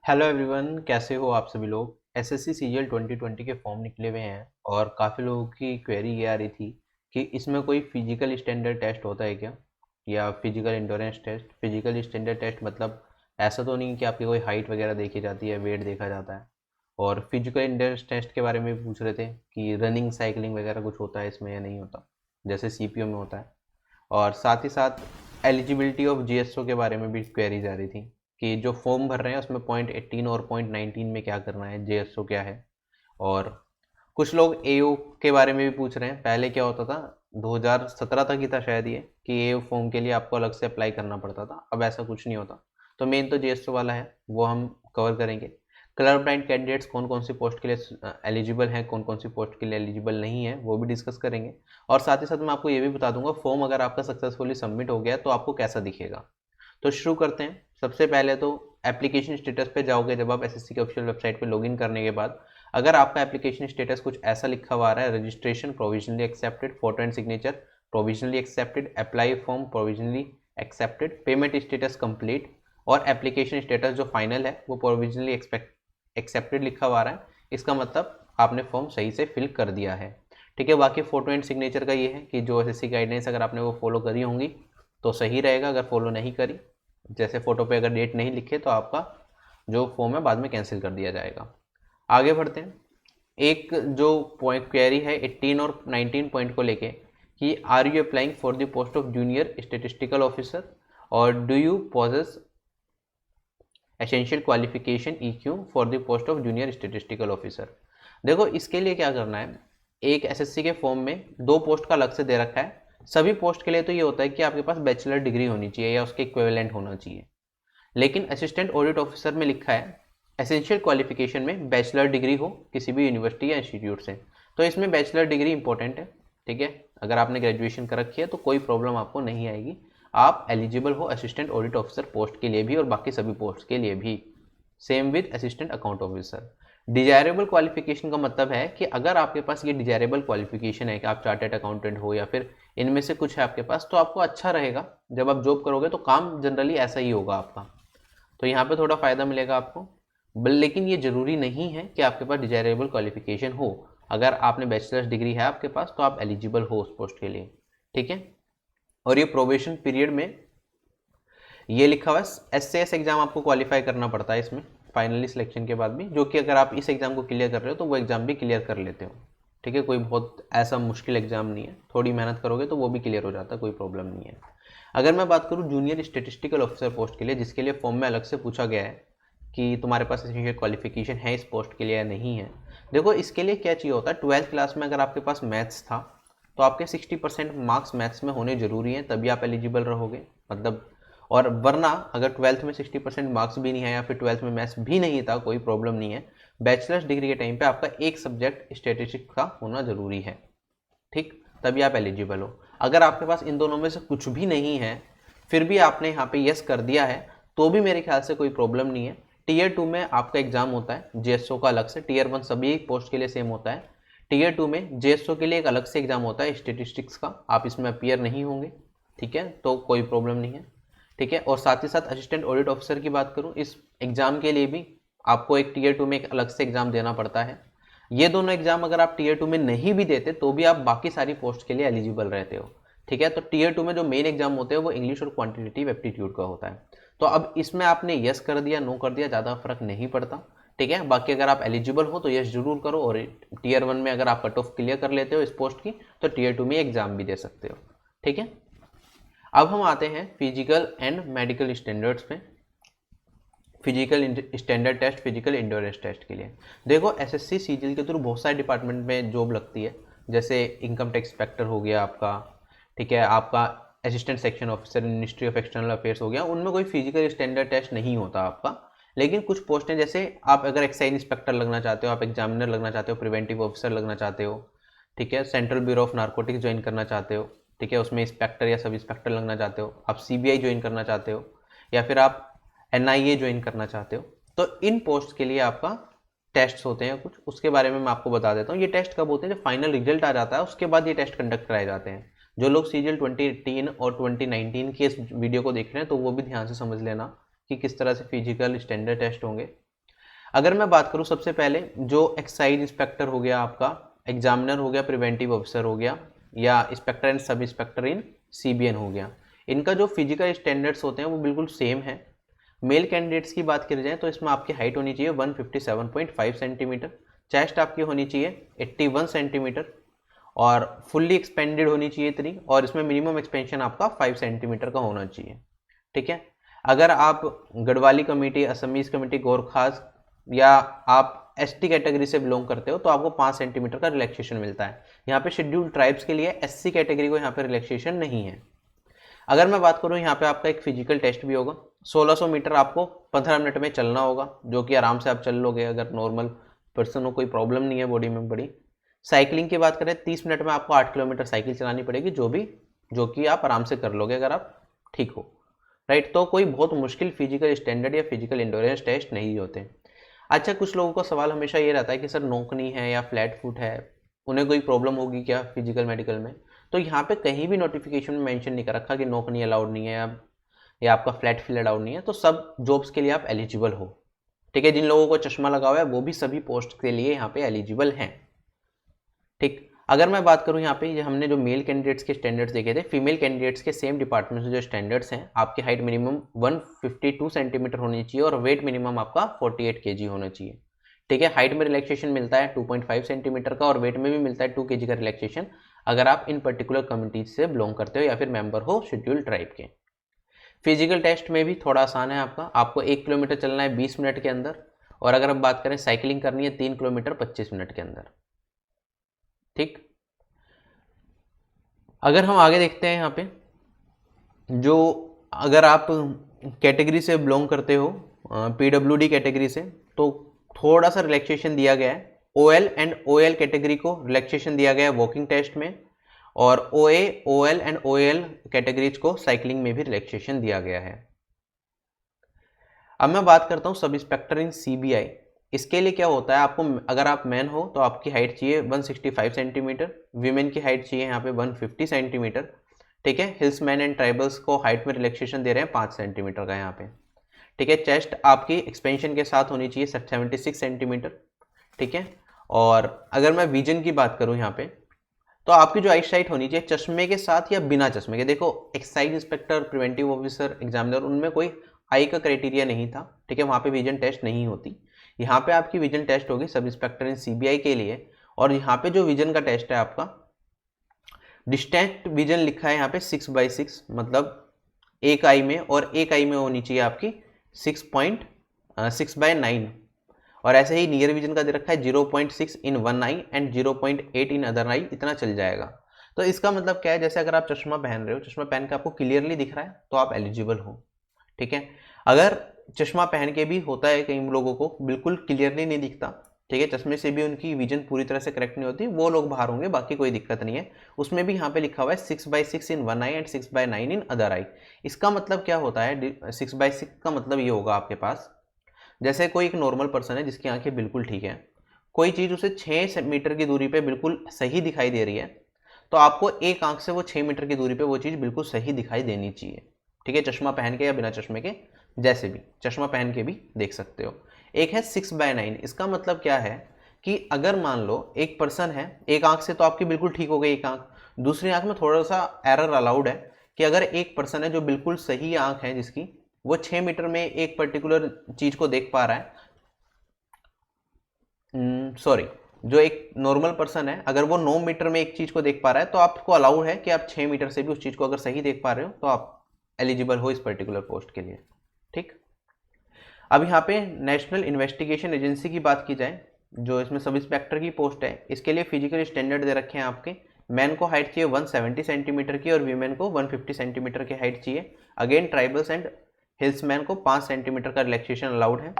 Hello everyone, कैसे हो आप सभी लोग। एसएससी सीजीएल 2020 के फॉर्म निकले हुए हैं और काफ़ी लोगों की क्वेरी ये आ रही थी कि इसमें कोई फिजिकल स्टैंडर्ड टेस्ट होता है क्या, या physical endurance test. Physical standard test मतलब ऐसा तो नहीं कि आपकी कोई हाइट वगैरह देखी जाती है, वेट देखा जाता है। और फिजिकल इंड्योरेंस टेस्ट के बारे में भी पूछ रहे थे कि रनिंग साइकिलिंग वगैरह कुछ होता है इसमें या नहीं होता, जैसे सीपीओ में होता है। और साथ ही साथ एलिजिबिलिटी ऑफ जीएसओ के बारे में भी क्वेरीज आ रही थी कि जो फॉर्म भर रहे हैं उसमें पॉइंट 18 और पॉइंट 19 में क्या करना है, जीएसओ क्या है। और कुछ लोग एओ के बारे में भी पूछ रहे हैं। पहले क्या होता था, 2017 तक ही था शायद ये, कि एओ फॉर्म के लिए आपको अलग से अप्लाई करना पड़ता था। अब ऐसा कुछ नहीं होता। तो मेन तो जीएसओ वाला है, वो हम कवर करेंगे। कलर ब्लाइंड कैंडिडेट्स कौन कौन सी पोस्ट के लिए एलिजिबल हैं, कौन कौन सी पोस्ट के लिए एलिजिबल नहीं है, वो भी डिस्कस करेंगे। और साथ ही साथ मैं आपको ये भी बता दूंगा फॉर्म अगर आपका सक्सेसफुली सबमिट हो गया तो आपको कैसा दिखेगा। तो शुरू करते हैं। सबसे पहले तो एप्लीकेशन स्टेटस पे जाओगे। जब आप एसएससी की ऑफिशियल वेबसाइट पे लॉगिन करने के बाद अगर आपका एप्लीकेशन स्टेटस कुछ ऐसा लिखा हुआ आ रहा है, registration provisionally accepted, photo and signature provisionally accepted, apply form provisionally accepted, payment status complete, और एप्लीकेशन स्टेटस जो फाइनल है वो प्रोविजनली एक्सेप्टेड लिखा हुआ आ रहा है, इसका मतलब आपने फॉर्म सही से फिल कर दिया है। ठीक है। बाकी फोटो एंड सिग्नेचर का ये है कि जो एसएससी गाइडलाइंस अगर आपने वो फॉलो करी होंगी तो सही रहेगा। अगर फॉलो नहीं करी, जैसे फोटो पे अगर डेट नहीं लिखे, तो आपका जो फॉर्म है बाद में कैंसिल कर दिया जाएगा। आगे बढ़ते हैं। एक जो पॉइंट क्वेरी है 18 और 19 पॉइंट को लेके कि are you applying for the post of junior statistical officer और do you possess essential qualification EQ for the post of junior statistical officer. देखो, इसके लिए क्या करना है, एक एसएससी के फॉर्म में दो पोस्ट का अलग से दे रखा है। सभी पोस्ट के लिए तो ये होता है कि आपके पास बैचलर डिग्री होनी चाहिए या उसके इक्विवेलेंट होना चाहिए। लेकिन असिस्टेंट ऑडिट ऑफिसर में लिखा है एसेंशियल क्वालिफिकेशन में बैचलर डिग्री हो किसी भी यूनिवर्सिटी या इंस्टीट्यूट से। तो इसमें बैचलर डिग्री इंपॉर्टेंट है। ठीक है। अगर आपने ग्रेजुएशन कर रखी है तो कोई प्रॉब्लम आपको नहीं आएगी। आप एलिजिबल हो असिस्टेंट ऑडिट ऑफिसर पोस्ट के लिए भी और बाकी सभी पोस्ट के लिए भी। Same with assistant account officer. Desirable qualification का मतलब है कि अगर आपके पास ये डिजायरेबल क्वालिफिकेशन है कि आप चार्टर्ड अकाउंटेंट हो या फिर इनमें से कुछ है आपके पास, तो आपको अच्छा रहेगा। जब आप जॉब करोगे तो काम जनरली ऐसा ही होगा आपका, तो यहाँ पे थोड़ा फ़ायदा मिलेगा आपको। लेकिन ये ज़रूरी नहीं है कि आपके पास डिजायरेबल क्वालिफिकेशन हो। अगर आपने बैचलर्स डिग्री है आपके पास तो आप एलिजिबल हो उस पोस्ट के लिए। ठीक है। और ये प्रोबेशन पीरियड में ये लिखा हुआ है एसएएस एग्जाम आपको क्वालिफाई करना पड़ता है इसमें, फाइनली सिलेक्शन के बाद भी, जो कि अगर आप इस एग्जाम को क्लियर कर रहे हो तो वो एग्जाम भी क्लियर कर लेते हो। ठीक है। कोई बहुत ऐसा मुश्किल एग्जाम नहीं है, थोड़ी मेहनत करोगे तो वो भी क्लियर हो जाता है, कोई प्रॉब्लम नहीं है। अगर मैं बात करूँ जूनियर स्टेटिस्टिकल ऑफिसर पोस्ट के लिए, जिसके लिए फॉर्म में अलग से पूछा गया है कि तुम्हारे पास एसेंशियल क्वालिफिकेशन है इस पोस्ट के लिए या नहीं है। देखो, इसके लिए क्या चाहिए होता है, 12th क्लास में अगर आपके पास मैथ्स था तो आपके 60% मार्क्स मैथ्स में होने जरूरी हैं, तभी आप एलिजिबल रहोगे। मतलब, और वरना अगर 12th में 60% मार्क्स भी नहीं है या फिर 12th में मैथ्स भी नहीं था, कोई प्रॉब्लम नहीं है। बैचलर्स डिग्री के टाइम पे आपका एक सब्जेक्ट स्टेटिस्टिक्स का होना जरूरी है। ठीक, तभी आप एलिजिबल हो। अगर आपके पास इन दोनों में से कुछ भी नहीं है, फिर भी आपने यहाँ पे यस कर दिया है, तो भी मेरे ख्याल से कोई प्रॉब्लम नहीं है। टीयर 2 में आपका एग्जाम होता है जेएसओ का अलग से, टीयर 1 सभी पोस्ट के लिए सेम होता है। टीयर 2 में जेएसओ के लिए एक अलग से एग्जाम होता है स्टेटिस्टिक्स का, आप इसमें अपियर नहीं होंगे। ठीक है, तो कोई प्रॉब्लम नहीं है। ठीक है। और साथ ही साथ असिस्टेंट ऑडिट ऑफिसर की बात करूँ, इस एग्जाम के लिए भी आपको एक टीयर 2 में एक अलग से एग्जाम देना पड़ता है। ये दोनों एग्जाम अगर आप टीयर 2 में नहीं भी देते तो भी आप बाकी सारी पोस्ट के लिए एलिजिबल रहते हो। ठीक है। तो टीयर 2 में जो मेन एग्जाम होते हैं वो इंग्लिश और क्वांटिटेटिव एप्टीट्यूड का होता है। तो अब इसमें आपने यस कर दिया, नो कर दिया, ज़्यादा फर्क नहीं पड़ता। ठीक है। बाकी अगर आप एलिजिबल हो तो यस जरूर करो, और टीयर 1 में अगर आप कट ऑफ क्लियर कर लेते हो इस पोस्ट की तो टीयर 2 में एग्जाम भी दे सकते हो। ठीक है। अब हम आते हैं फिजिकल एंड मेडिकल स्टैंडर्ड्स पे। Physical standard test, physical endurance test के लिए देखो, एसएससी सीजीएल के थ्रू बहुत सारे डिपार्टमेंट में जॉब लगती है। जैसे इनकम टैक्स इंस्पेक्टर हो गया आपका, ठीक है, आपका assistant section officer ministry of external affairs हो गया, उनमें कोई फिजिकल स्टैंडर्ड टेस्ट नहीं होता आपका। लेकिन कुछ पोस्टें, जैसे आप अगर एक्साइज इंस्पेक्टर लगना चाहते हो, आप एग्जामिनर लगना चाहते हो, प्रिवेंटिव ऑफिसर लगना चाहते हो, ठीक है, central bureau of narcotics join करना चाहते हो, ठीक है, उसमें इंस्पेक्टर या सब इंस्पेक्टर लगना चाहते हो, आप सीबीआई ज्वाइन करना चाहते हो, या फिर आप एनआईए ज्वाइन करना चाहते हो, तो इन पोस्ट के लिए आपका टेस्ट होते हैं कुछ, उसके बारे में मैं आपको बता देता हूँ। ये टेस्ट कब होते हैं, जब फाइनल रिजल्ट आ जाता है उसके बाद ये टेस्ट कंडक्ट कराए जाते हैं। जो लोग सीजीएल 2018 और 2019 के इस वीडियो को देख रहे हैं तो वो भी ध्यान से समझ लेना कि किस तरह से फिजिकल स्टैंडर्ड टेस्ट होंगे। अगर मैं बात करूँ सबसे पहले जो एक्साइज इंस्पेक्टर हो गया, आपका एग्जामिनर हो गया, प्रिवेंटिव ऑफिसर हो गया, या inspector and sub inspector in CBN हो गया, इनका जो फिजिकल स्टैंडर्ड्स होते हैं वो बिल्कुल सेम है। मेल कैंडिडेट्स की बात करी जाए तो इसमें आपकी हाइट होनी चाहिए 157.5 सेंटीमीटर, चेस्ट आपकी होनी चाहिए 81 सेंटीमीटर, और फुल्ली एक्सपेंडेड होनी चाहिए इतनी, और इसमें मिनिमम एक्सपेंशन आपका 5 सेंटीमीटर का होना चाहिए। ठीक है। अगर आप Garhwali committee, Assamese committee, Gorkhas या आप ST कैटेगरी से बिलोंग करते हो तो आपको 5 सेंटीमीटर का रिलैक्सेशन मिलता है। यहाँ पे शेड्यूल्ड ट्राइब्स के लिए SC कैटेगरी को यहाँ पे रिलैक्सेशन नहीं है। अगर मैं बात करूँ यहाँ पे आपका एक फिजिकल टेस्ट भी होगा, 1600 मीटर आपको 15 मिनट में चलना होगा, जो कि आराम से आप चल लोगे अगर नॉर्मल पर्सन हो, कोई प्रॉब्लम नहीं है बॉडी में बड़ी। साइकिलिंग की बात करें 30 मिनट में आपको 8 किलोमीटर साइकिल चलानी पड़ेगी, जो कि आप आराम से कर लोगे अगर आप ठीक हो, राइट। तो कोई बहुत मुश्किल फिजिकल स्टैंडर्ड या फिजिकल इंडोरेंस टेस्ट नहीं होते। अच्छा, कुछ लोगों का सवाल हमेशा ये रहता है कि सर नोकनी है या फ्लैट फुट है, उन्हें कोई प्रॉब्लम होगी क्या फिजिकल मेडिकल में? तो यहाँ पे कहीं भी नोटिफिकेशन में मेंशन नहीं कर रखा कि नोकनी अलाउड नहीं है या आपका फ्लैट फील अलाउड नहीं है, तो सब जॉब्स के लिए आप एलिजिबल हो। ठीक है। जिन लोगों को चश्मा लगा हुआ है वो भी सभी पोस्ट के लिए यहाँ पे एलिजिबल हैं। ठीक। अगर मैं बात करूँ यहाँ पे हमने जो मेल कैंडिडेट्स के स्टैंडर्ड्स देखे थे, फीमेल कैंडिडेट्स के सेम डिपार्टमेंट से जो स्टैंडर्ड्स हैं, आपकी हाइट मिनिमम 152 सेंटीमीटर होनी चाहिए और वेट मिनिमम आपका 48 kg होना चाहिए। ठीक है। हाइट में रिलैक्सेशन मिलता है 2.5 सेंटीमीटर का, और वेट में भी मिलता है 2 kg का रिलैक्सेशन अगर आप इन पर्टिकुलर कम्युनिटीज से बिलोंग करते हो या फिर मेंबर हो शेड्यूल्ड ट्राइब के। फिजिकल टेस्ट में भी थोड़ा आसान है आपको 1 किलोमीटर चलना है 20 मिनट के अंदर, और अगर हम बात करें साइकिलिंग करनी है 3 किलोमीटर 25 मिनट के अंदर। ठीक। अगर हम आगे देखते हैं यहाँ पे, जो अगर आप कैटेगरी से बिलोंग करते हो PWD कैटेगरी से, तो थोड़ा सा रिलैक्सेशन दिया गया है। OL एंड OL कैटेगरी को रिलैक्सेशन दिया गया है वॉकिंग टेस्ट में, और OA, OL and OL categories को साइकिलिंग में भी रिलैक्सेशन दिया गया है। अब मैं बात करता हूँ सब इंस्पेक्टर इन CBI। इसके लिए क्या होता है, आपको अगर आप मैन हो तो आपकी हाइट चाहिए 165 सेंटीमीटर, वीमेन की हाइट चाहिए यहाँ पे 150 सेंटीमीटर। ठीक है। हिल्समैन एंड ट्राइबल्स को हाइट में रिलैक्सेशन दे रहे हैं 5 सेंटीमीटर का यहाँ पे। ठीक है। चेस्ट आपकी एक्सपेंशन के साथ होनी चाहिए 76 सेंटीमीटर। ठीक है। और अगर मैं विजन की बात करूँ यहाँ पे, तो आपकी जो आई साइट होनी चाहिए चश्मे के साथ या बिना चश्मे के। देखो, excise inspector, preventive officer, examiner, उनमें कोई आई का क्राइटेरिया नहीं था। ठीक है। वहाँ पे विजन टेस्ट नहीं होती। यहाँ पे आपकी विजन टेस्ट होगी सब इंस्पेक्टर इन CBI के लिए, और यहाँ पे जो विजन का टेस्ट है आपका डिस्टेंट विजन लिखा है यहाँ पे 6/6, मतलब एक आई में, और एक आई में होनी चाहिए आपकी 6.6/9, और ऐसे ही नियर विजन का दे रखा है 0.6 in one I and 0.8 in other I, इतना चल जाएगा। तो इसका मतलब क्या है, जैसे अगर आप चश्मा पहन रहे हो, चश्मा पहन के आपको क्लियरली दिख रहा है तो आप एलिजिबल हो। ठीक है। अगर चश्मा पहन के भी होता है कई लोगों को बिल्कुल क्लियरली नहीं दिखता, ठीक है, चश्मे से भी उनकी विजन पूरी तरह से करेक्ट नहीं होती, वो लोग बाहर होंगे, बाकी कोई दिक्कत नहीं है। उसमें भी यहाँ पे लिखा हुआ है 6/6 in one I and 6/9 in other I. इसका मतलब क्या होता है, 6/6 का मतलब ये होगा आपके पास, जैसे कोई एक नॉर्मल पर्सन है जिसकी आंखें बिल्कुल ठीक है, कोई चीज़ उसे 6 मीटर की दूरी पे बिल्कुल सही दिखाई दे रही है, तो आपको एक आंख से वो 6 मीटर की दूरी पे वो चीज़ बिल्कुल सही दिखाई देनी चाहिए। ठीक है। चश्मा पहन के या बिना चश्मे के, जैसे भी चश्मा पहन के भी देख सकते हो। एक है 6/9। इसका मतलब क्या है कि अगर मान लो एक पर्सन है, एक आंख से तो आपकी बिल्कुल ठीक हो गई एक आंख, दूसरी आंख में थोड़ा सा एरर अलाउड है कि अगर एक पर्सन है जो बिल्कुल सही आंख है जिसकी, वो 6 मीटर में एक पर्टिकुलर चीज को देख पा रहा है, सॉरी, जो एक नॉर्मल पर्सन है अगर वो 9 मीटर में एक चीज को देख पा रहा है, तो आपको अलाउड है कि आप 6 मीटर से भी उस चीज को अगर सही देख पा रहे हो तो आप एलिजिबल हो इस पर्टिकुलर पोस्ट के लिए। ठीक। अब यहाँ पे नेशनल इन्वेस्टिगेशन एजेंसी की बात की जाए, जो इसमें सब इंस्पेक्टर की पोस्ट है, इसके लिए फिजिकल स्टैंडर्ड दे रखे हैं आपके। मैन को हाइट चाहिए 170 सेंटीमीटर की और वीमेन को 150 सेंटीमीटर की हाइट चाहिए। अगेन ट्राइबल्स एंड हिल्समैन को 5 सेंटीमीटर का रिलैक्सेशन अलाउड है।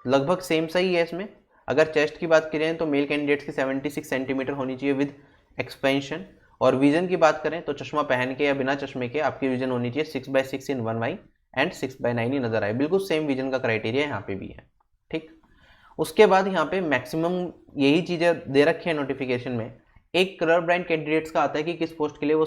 लगभग सेम सही है इसमें। अगर चेस्ट की बात करें तो मेल कैंडिडेट्स की 76 सेंटीमीटर होनी चाहिए विद एक्सपेंशन, और विजन की बात करें तो चश्मा पहन के या बिना चश्मे के आपकी विजन होनी चाहिए 6/6 in one I and 6/9 in other I. बिल्कुल सेम विजन का क्राइटेरिया यहाँ पे भी है। ठीक। उसके बाद यहाँ पे मैक्सिमम यही चीज़ें दे रखी है नोटिफिकेशन में। एक कलर ब्लाइंड कैंडिडेट्स का आता है कि किस पोस्ट के लिए वो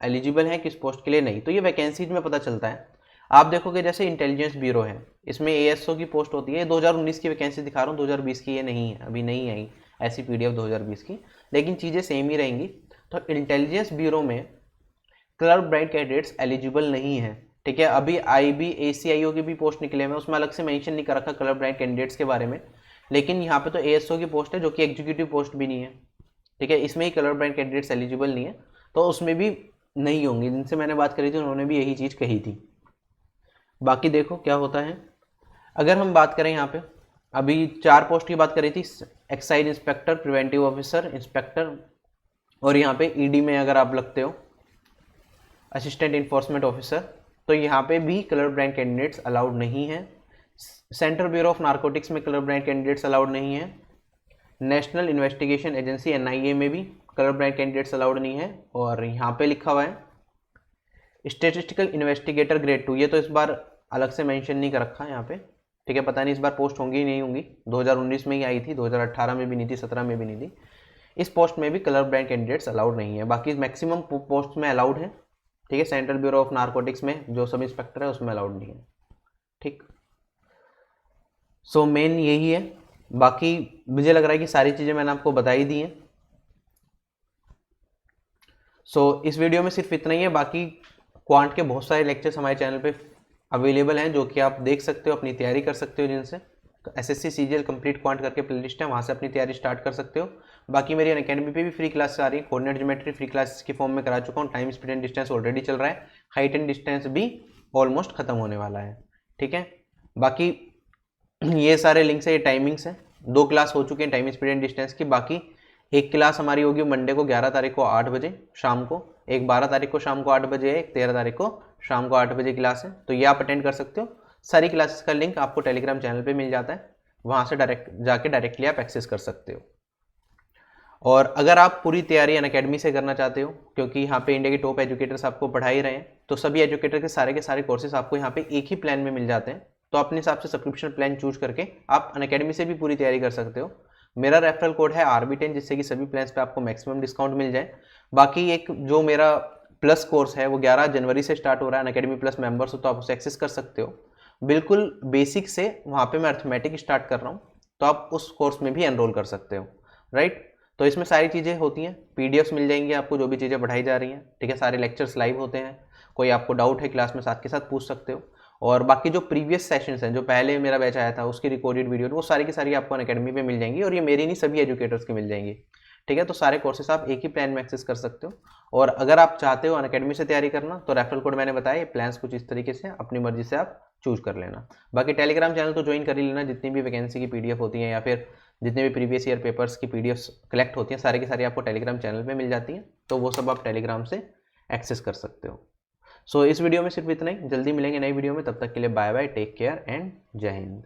एलिजिबल है, किस पोस्ट के लिए नहीं, तो ये वैकेंसीज में पता चलता है। आप देखोगे जैसे इंटेलिजेंस ब्यूरो है, इसमें एएसओ की पोस्ट होती है, 2019 की वैकेंसी दिखा रहा हूँ, 2020 की ये नहीं है, अभी नहीं आई ऐसी पीडीएफ 2020 की, लेकिन चीज़ें सेम ही रहेंगी। तो इंटेलिजेंस ब्यूरो में क्लर्क ब्राइट कैंडिडेट्स एलिजिबल नहीं है, ठीक है। अभी आईबी एसीआईओ की भी पोस्ट निकले हैं, उसमें अलग से मेंशन नहीं कर रखा क्लर्क ब्राइट कैंडिडेट्स के बारे में, लेकिन यहाँ पे तो एएसओ की पोस्ट है जो कि एग्जीक्यूटिव पोस्ट भी नहीं है, ठीक है। इसमें ही कलर ब्राइट कैंडिडेट्स एलिजिबल नहीं है, तो उसमें भी नहीं होंगे। जिनसे मैंने बात करी थी उन्होंने भी यही चीज़ कही थी। बाकी देखो क्या होता है। अगर हम बात करें यहाँ पे, अभी 4 पोस्ट की बात करी थी, excise inspector, preventive officer, inspector, और यहाँ पे ईडी में अगर आप लगते हो असिस्टेंट इन्फोर्समेंट ऑफिसर, तो यहाँ पे भी कलर ब्राइट कैंडिडेट्स अलाउड नहीं है। सेंट्रल ब्यूरो ऑफ नारकोटिक्स में कलर ब्राइट कैंडिडेट्स अलाउड नहीं है। नेशनल इन्वेस्टिगेशन एजेंसी एनआईए में भी कलर ब्राइट कैंडिडेट्स अलाउड नहीं है। और यहाँ पे लिखा हुआ है स्टेटिस्टिकल इन्वेस्टिगेटर ग्रेड 2, ये तो इस बार अलग से मेंशन नहीं कर रखा है यहाँ पे, ठीक है। पता नहीं इस बार पोस्ट होंगी ही नहीं होंगी, 2019 में ही आई थी, 2018 में भी नहीं थी, 17 में भी नहीं थी। इस पोस्ट में भी कलर ब्राइट कैंडिडेट्स अलाउड नहीं है। बाकी मैक्सिमम पोस्ट में अलाउड है, ठीक है। सेंट्रल ब्यूरो ऑफ नारकोटिक्स में जो सब इंस्पेक्टर है उसमें अलाउड नहीं है, ठीक। सो मेन यही है। बाकी मुझे लग रहा है कि सारी चीज़ें मैंने आपको बताई दी हैं। सो इस वीडियो में सिर्फ इतना ही है। बाकी क्वांट के बहुत सारे लेक्चर्स हमारे चैनल पे अवेलेबल हैं जो कि आप देख सकते हो, अपनी तैयारी कर सकते हो जिनसे। तो एसएससी सीजीएल कंप्लीट क्वांट करके प्लेलिस्ट है, वहाँ से अपनी तैयारी स्टार्ट कर सकते हो। बाकी मेरी अनअकैडमी पे भी फ्री क्लास आ रही है, कोऑर्डिनेट ज्योमेट्री फ्री क्लासेस की फॉर्म में करा चुका हूँ। Time, speed and distance already चल रहा है, हाइट एंड डिस्टेंस भी ऑलमोस्ट खत्म होने वाला है, ठीक है। बाकी ये सारे लिंक्स है, ये टाइमिंग्स है। 2 क्लास हो चुके हैं टाइम, स्पीड एंड डिस्टेंस की। बाकी एक क्लास हमारी होगी मंडे को 11 तारीख को 8 बजे शाम को, एक 12 तारीख को शाम को 8 बजे है, एक 13 तारीख को शाम को 8 बजे क्लास है। तो ये आप अटेंड कर सकते हो। सारी क्लासेस का लिंक आपको टेलीग्राम चैनल पे मिल जाता है, वहाँ से डायरेक्टली आप एक्सेस कर सकते हो। और अगर आप पूरी तैयारी अनअकैडमी से करना चाहते हो, क्योंकि यहाँ पे इंडिया के टॉप एजुकेटर्स आपको पढ़ा ही रहे हैं, तो सभी एजुकेटर के सारे कोर्सेज आपको यहाँ पे एक ही प्लान में मिल जाते हैं। तो अपने हिसाब से सब्सक्रिप्शन प्लान चूज करके आप अनअकैडमी से भी पूरी तैयारी कर सकते हो। मेरा रेफरल कोड है RB10, जिससे कि सभी प्लान्स पे आपको मैक्सिमम डिस्काउंट मिल जाए। बाकी एक जो मेरा प्लस कोर्स है वो 11 जनवरी से स्टार्ट हो रहा है। अनअकैडमी प्लस मेंबर्स हो तो आप उसे एक्सेस कर सकते हो। बिल्कुल बेसिक से वहाँ पे मैं अर्थमेटिक स्टार्ट कर रहा हूँ, तो आप उस कोर्स में भी एनरोल कर सकते हो, राइट। तो इसमें सारी चीज़ें होती हैं, पीडीएफ्स मिल जाएंगी आपको जो भी चीज़ें पढ़ाई जा रही हैं, ठीक है। सारे लेक्चर्स लाइव होते हैं, कोई आपको डाउट है क्लास में साथ के साथ पूछ सकते हो। और बाकी जो प्रीवियस सेशंस हैं, जो पहले मेरा बैच आया था उसकी रिकॉर्डेड वीडियो, वो सारी की सारी आपको अनअकैडमी पे मिल जाएंगी, और ये मेरी नहीं सभी एजुकेटर्स की मिल जाएंगी, ठीक है। तो सारे कोर्सेस आप एक ही प्लान में एक्सेस कर सकते हो। और अगर आप चाहते हो अनअकैडमी से तैयारी करना, तो रेफरल कोड मैंने बताया, ये प्लान्स कुछ इस तरीके से अपनी मर्जी से आप चूज कर लेना। बाकी टेलीग्राम चैनल तो ज्वाइन कर ही लेना, जितनी भी वैकेंसी की पीडीएफ होती है या फिर जितने भी प्रीवियस ईयर पेपर्स की पीडीएफ्स कलेक्ट होती हैं, सारी की सारी आपको टेलीग्राम चैनल पे मिल जाती हैं, तो वो सब आप टेलीग्राम से एक्सेस कर सकते हो। सो इस वीडियो में सिर्फ इतना ही, जल्दी मिलेंगे नई वीडियो में, तब तक के लिए bye bye, take care and जय हिंद।